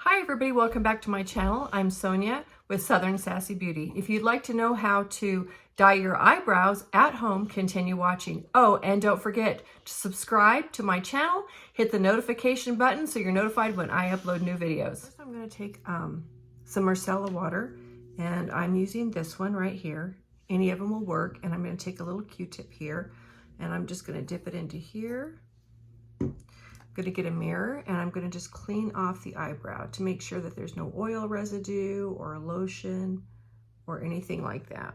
Hi everybody, welcome back to my channel. I'm Sonia with Southern Sassy Beauty. If you'd like to know how to dye your eyebrows at home, continue watching. Oh, and don't forget to subscribe to my channel, hit the notification button so you're notified when I upload new videos. First I'm going to take some micellar water, and I'm using this one right here. Any of them will work, and I'm going to take a little Q-tip here, and I'm just going to dip it into here. I'm going to get a mirror and I'm going to just clean off the eyebrow to make sure that there's no oil residue or lotion or anything like that.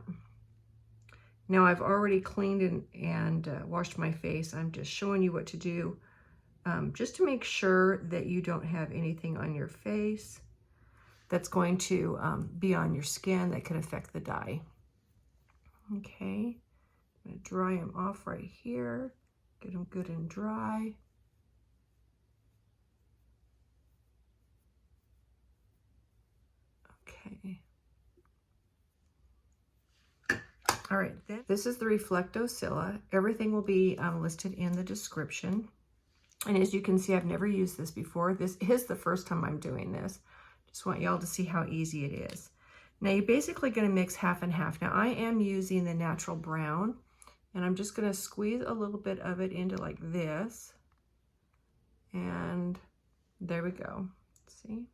Now I've already cleaned and washed my face. I'm just showing you what to do just to make sure that you don't have anything on your face that's going to be on your skin that could affect the dye. Okay, I'm going to dry them off right here, get them good and dry. Okay. All right, this is the RefectoCil. Everything will be listed in the description. And as you can see, I've never used this before. This is the first time I'm doing this. Just want y'all to see how easy it is. Now you're basically going to mix half and half. Now I am using the natural brown, and I'm just going to squeeze a little bit of it into like this. And there we go. See?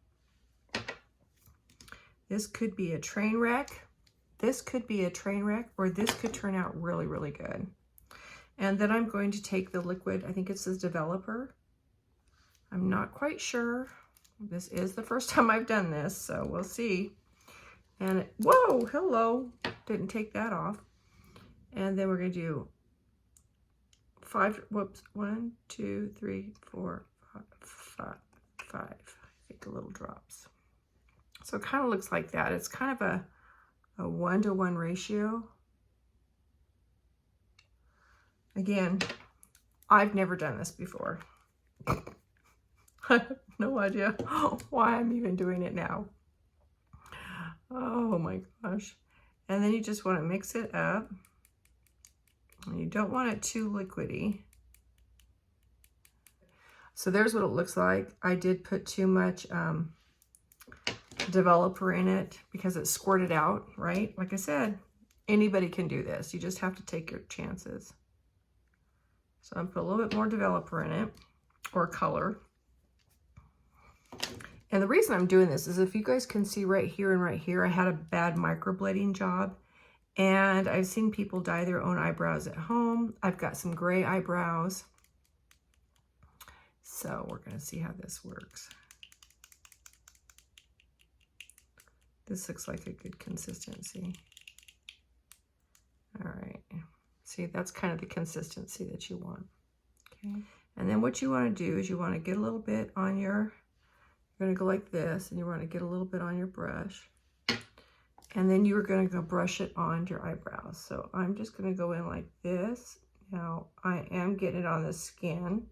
This could be a train wreck. This could be a train wreck, or this could turn out really, really good. And then I'm going to take the liquid, I think it says developer. I'm not quite sure. This is the first time I've done this, so we'll see. And whoa, hello, didn't take that off. And then we're going to do 1, 2, 3, 4, 5, I think, little drops. So it kind of looks like that. It's kind of a 1-to-1 ratio. Again, I've never done this before. I have no idea why I'm even doing it now. Oh my gosh. And then you just want to mix it up. And you don't want it too liquidy. So there's what it looks like. I did put too much developer in it because it squirted out, right? Like I said, anybody can do this. You just have to take your chances. So I'm put a little bit more developer in it, or color. And the reason I'm doing this is, if you guys can see right here and right here, I had a bad microblading job, and I've seen people dye their own eyebrows at home. I've got some gray eyebrows. So we're going to see how this works. This looks like a good consistency. All right. See, that's kind of the consistency that you want. Okay. And then what you want to do is you want to get a little bit on your, you're going to go like this, and you want to get a little bit on your brush. And then you're going to go brush it on your eyebrows. So I'm just going to go in like this. Now I am getting it on the skin.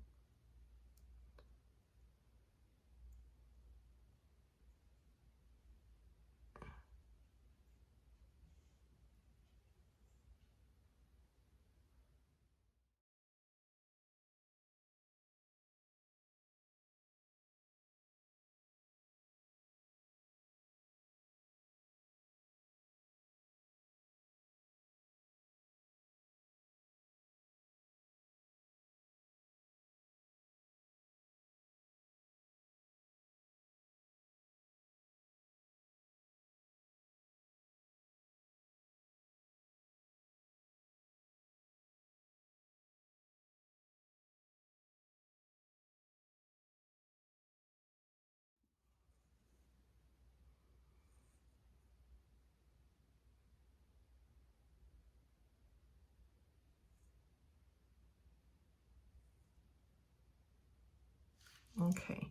Okay,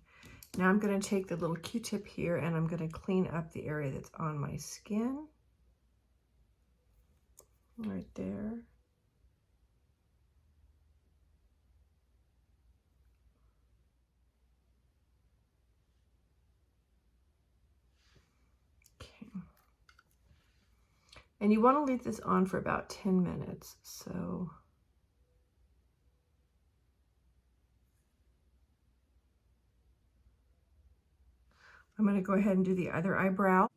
now I'm going to take the little Q-tip here, and I'm going to clean up the area that's on my skin. Right there. Okay. And you want to leave this on for about 10 minutes. So I'm going to go ahead and do the other eyebrow.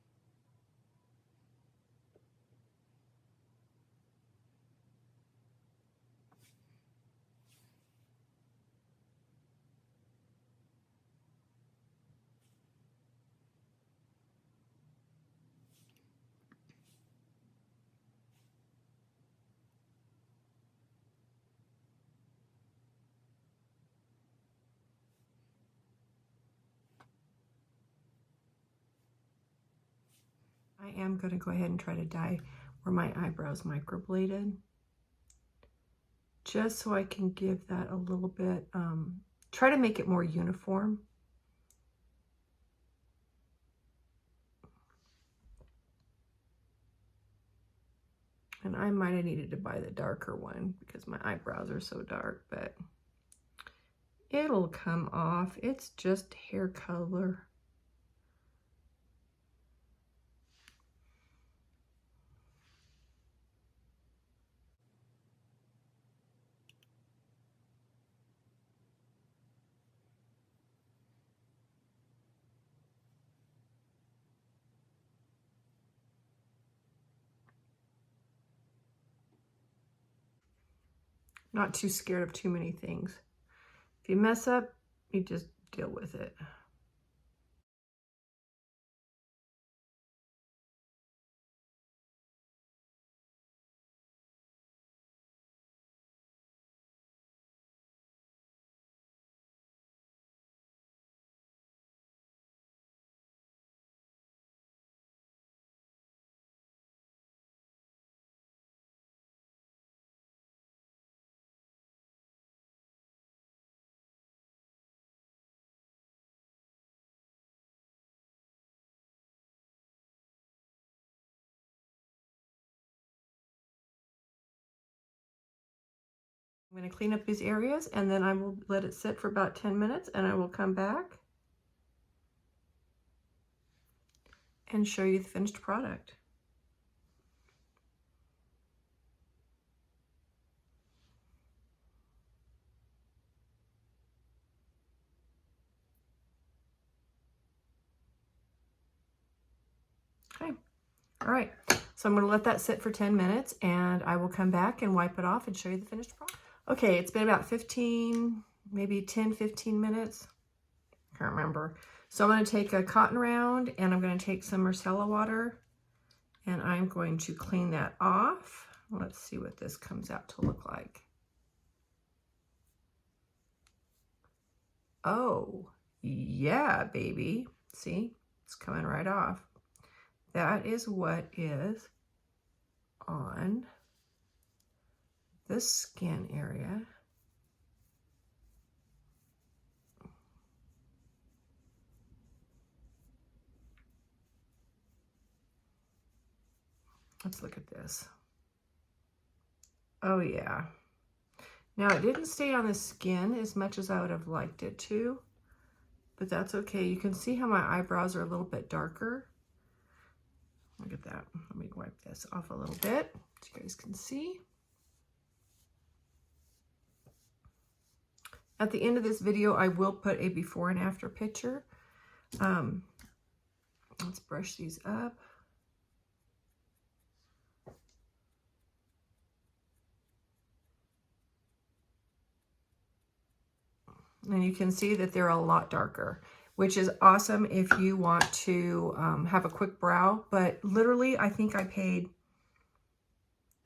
I am going to go ahead and try to dye where my eyebrows microbladed, just so I can give that a little bit, try to make it more uniform. And I might have needed to buy the darker one because my eyebrows are so dark, but it'll come off. It's just hair color. Not too scared of too many things. If you mess up, you just deal with it. I'm going to clean up these areas and then I will let it sit for about 10 minutes and I will come back and show you the finished product. Okay, all right. So I'm going to let that sit for 10 minutes and I will come back and wipe it off and show you the finished product. Okay, it's been about 15, maybe 10, 15 minutes. I can't remember. So I'm going to take a cotton round and I'm going to take some micellar water and I'm going to clean that off. Let's see what this comes out to look like. Oh, yeah, baby. See, it's coming right off. That is what is on the skin area. Let's look at this. Oh yeah. Now it didn't stay on the skin as much as I would have liked it to, but that's okay. You can see how my eyebrows are a little bit darker. Look at that. Let me wipe this off a little bit so you guys can see. At the end of this video, I will put a before and after picture. Let's brush these up. And you can see that they're a lot darker, which is awesome if you want to have a quick brow. But literally, I think I paid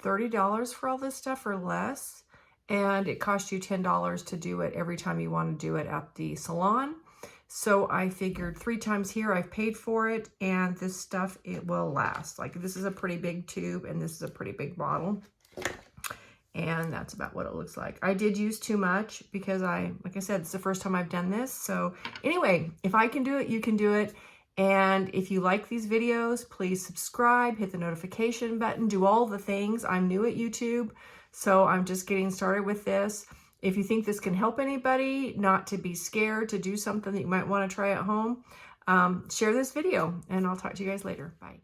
$30 for all this stuff or less. And it costs you $10 to do it every time you want to do it at the salon. So I figured 3 times here I've paid for it, and this stuff, it will last. Like, this is a pretty big tube and this is a pretty big bottle. And that's about what it looks like. I did use too much because like I said, it's the first time I've done this. So anyway, if I can do it, you can do it. And if you like these videos, please subscribe, hit the notification button, do all the things. I'm new at YouTube, so I'm just getting started with this. If you think this can help anybody, not to be scared to do something that you might want to try at home, share this video and I'll talk to you guys later. Bye.